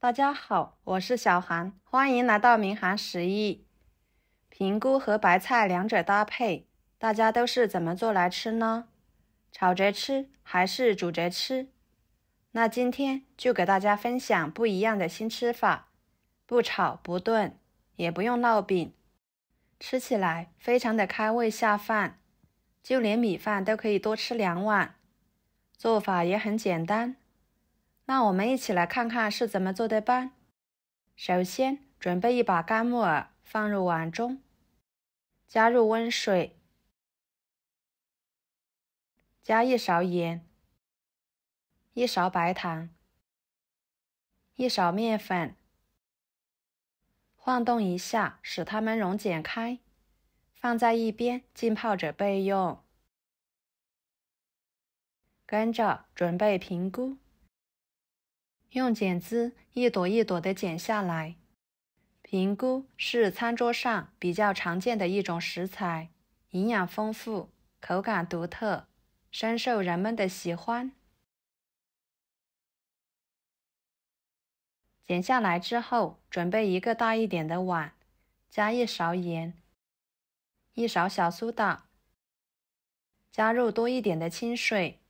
大家好，我是小韩，欢迎来到明涵食艺。平菇和白菜两者搭配，大家都是怎么做来吃呢？炒着吃还是煮着吃？那今天就给大家分享不一样的新吃法，不炒不炖，也不用烙饼，吃起来非常的开胃下饭，就连米饭都可以多吃2碗。做法也很简单，那我们一起来看看是怎么做的吧。首先准备一把干木耳放入碗中，加入温水，加1勺盐，1勺白糖，1勺面粉，晃动一下使它们溶解开，放在一边浸泡着备用。跟着准备平菇，用剪枝一朵一朵的剪下来。平菇是餐桌上比较常见的一种食材，营养丰富，口感独特，深受人们的喜欢。剪下来之后，准备一个大一点的碗，加1勺盐，1勺小苏打，加入多一点的清水，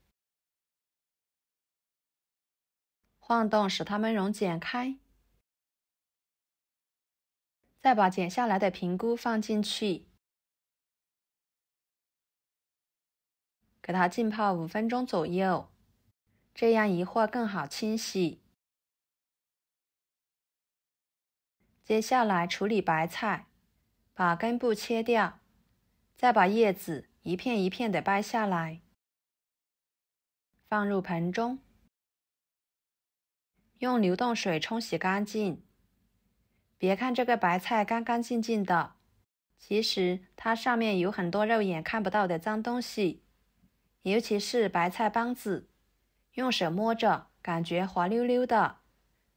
晃动使它们溶解开。再把剪下来的平菇放进去，给它浸泡5分钟左右，这样一会儿更好清洗。接下来处理白菜，把根部切掉，再把叶子一片一片的掰下来，放入盆中，用流动水冲洗干净。别看这个白菜干干净净的，其实它上面有很多肉眼看不到的脏东西，尤其是白菜帮子，用手摸着感觉滑溜溜的，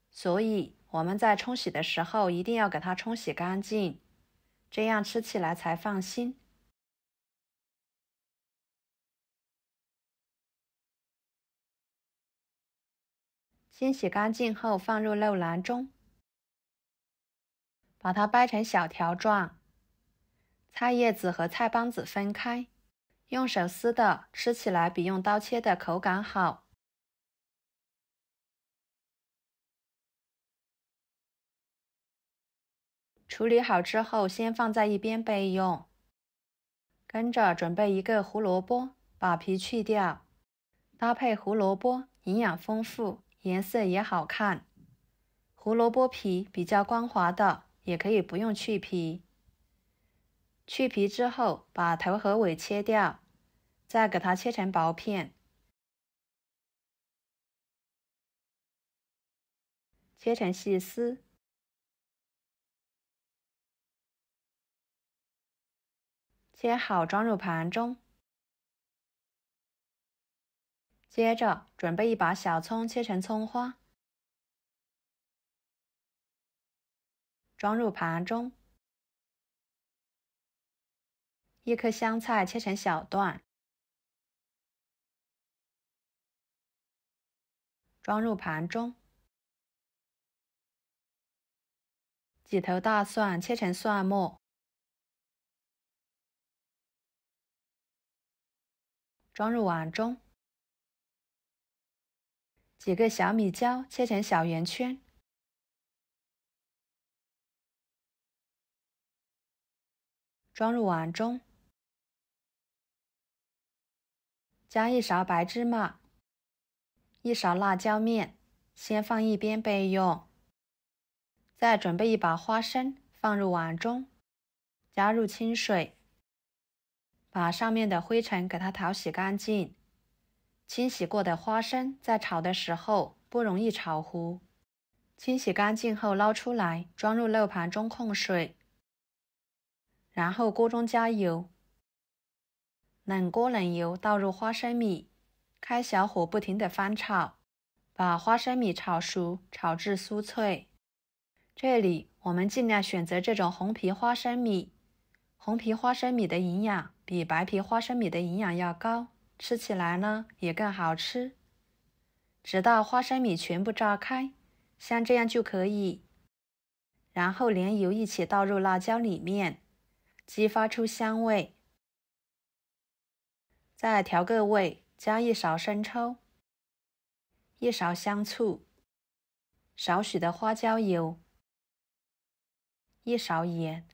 所以我们在冲洗的时候一定要给它冲洗干净，这样吃起来才放心。清洗干净后放入肉篮中，把它掰成小条状，菜叶子和菜帮子分开，用手撕的吃起来比用刀切的口感好。处理好之后先放在一边备用。跟着准备一个胡萝卜，把皮去掉，搭配胡萝卜营养丰富，颜色也好看。胡萝卜皮比较光滑的，也可以不用去皮。去皮之后，把头和尾切掉，再给它切成薄片，切成细丝。切好装入盘中。接着准备一把小葱，切成葱花，装入盘中。1颗香菜切成小段，装入盘中。几头大蒜切成蒜末，装入碗中。几个小米椒切成小圆圈，装入碗中。加1勺白芝麻，1勺辣椒面，先放一边备用。再准备一把花生放入碗中，加入清水，把上面的灰尘给它淘洗干净。清洗过的花生在炒的时候不容易炒糊。清洗干净后捞出来，装入肉盘中控水。然后锅中加油，冷锅冷油倒入花生米，开小火不停地翻炒，把花生米炒熟，炒至酥脆。这里我们尽量选择这种红皮花生米，红皮花生米的营养比白皮花生米的营养要高，吃起来呢也更好吃。直到花生米全部炸开，像这样就可以。然后连油一起倒入辣椒里面，激发出香味。再调个味，加1勺生抽，1勺香醋，少许的花椒油，1勺盐，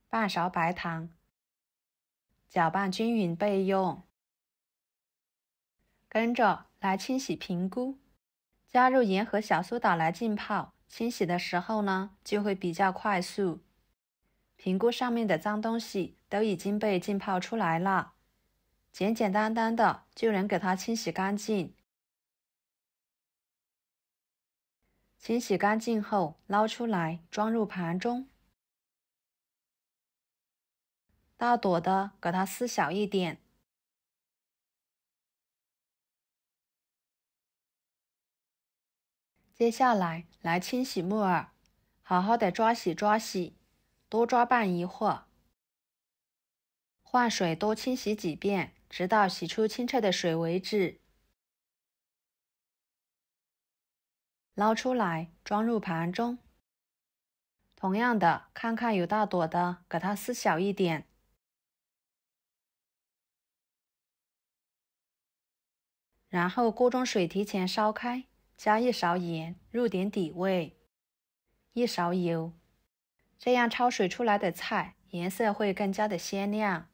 半勺白糖，搅拌均匀备用。跟着来清洗平菇，加入盐和小苏打来浸泡。清洗的时候呢，就会比较快速。平菇上面的脏东西都已经被浸泡出来了，简简单单的就能给它清洗干净。清洗干净后，捞出来装入盘中。大朵的给它撕小一点。接下来清洗木耳，好好的抓洗，多抓拌一会儿。换水多清洗几遍，直到洗出清澈的水为止。捞出来装入盘中。同样的，看看有大朵的，给它撕小一点。然后锅中水提前烧开，加1勺盐，入点底味，1勺油，这样焯水出来的菜颜色会更加的鲜亮。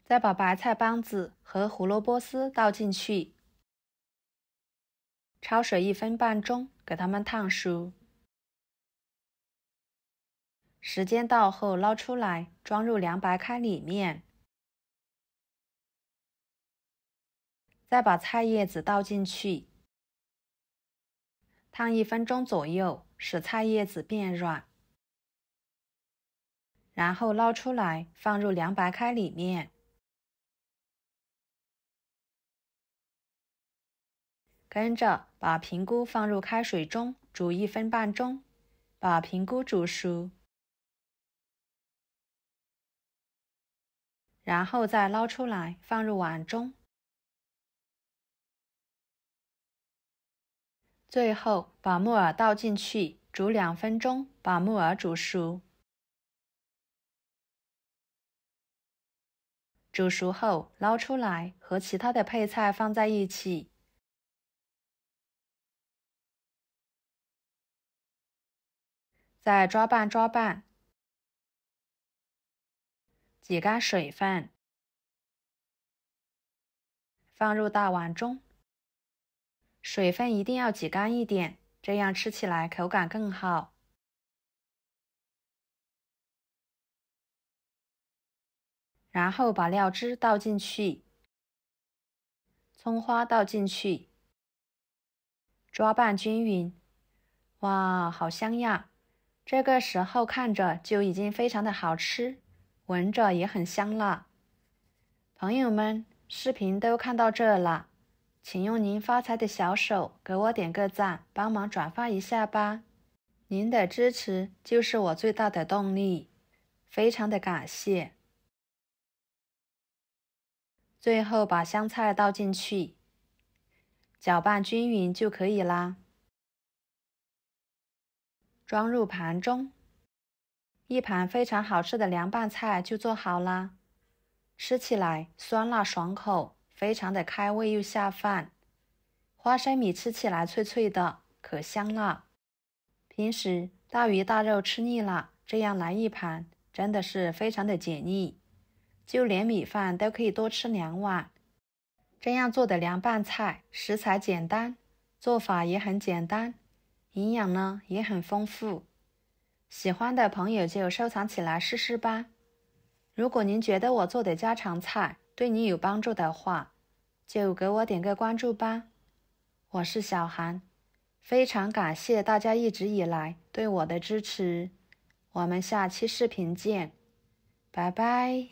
再把白菜帮子和胡萝卜丝倒进去，焯水1分半钟，给它们烫熟。时间到后捞出来，装入凉白开里面。再把菜叶子倒进去，烫1分钟左右，使菜叶子变软。然后捞出来，放入凉白开里面。跟着把平菇放入开水中煮1分半钟，把平菇煮熟。然后再捞出来，放入碗中。最后把木耳倒进去，煮2分钟，把木耳煮熟。煮熟后捞出来，和其他的配菜放在一起。再抓拌，挤干水分，放入大碗中。水分一定要挤干一点，这样吃起来口感更好。然后把料汁倒进去，葱花倒进去，抓拌均匀。哇，好香呀！这个时候看着就已经非常的好吃，闻着也很香了。朋友们，视频都看到这了，请用您发财的小手给我点个赞，帮忙转发一下吧。您的支持就是我最大的动力，非常的感谢。最后把香菜倒进去，搅拌均匀就可以啦。装入盘中，一盘非常好吃的凉拌菜就做好啦。吃起来酸辣爽口，非常的开胃又下饭。花生米吃起来脆脆的，可香了。平时大鱼大肉吃腻了，这样来一盘真的是非常的解腻，就连米饭都可以多吃2碗。这样做的凉拌菜食材简单，做法也很简单，营养呢也很丰富。喜欢的朋友就收藏起来试试吧。如果您觉得我做的家常菜对你有帮助的话，就给我点个关注吧。我是小韩，非常感谢大家一直以来对我的支持。我们下期视频见，拜拜。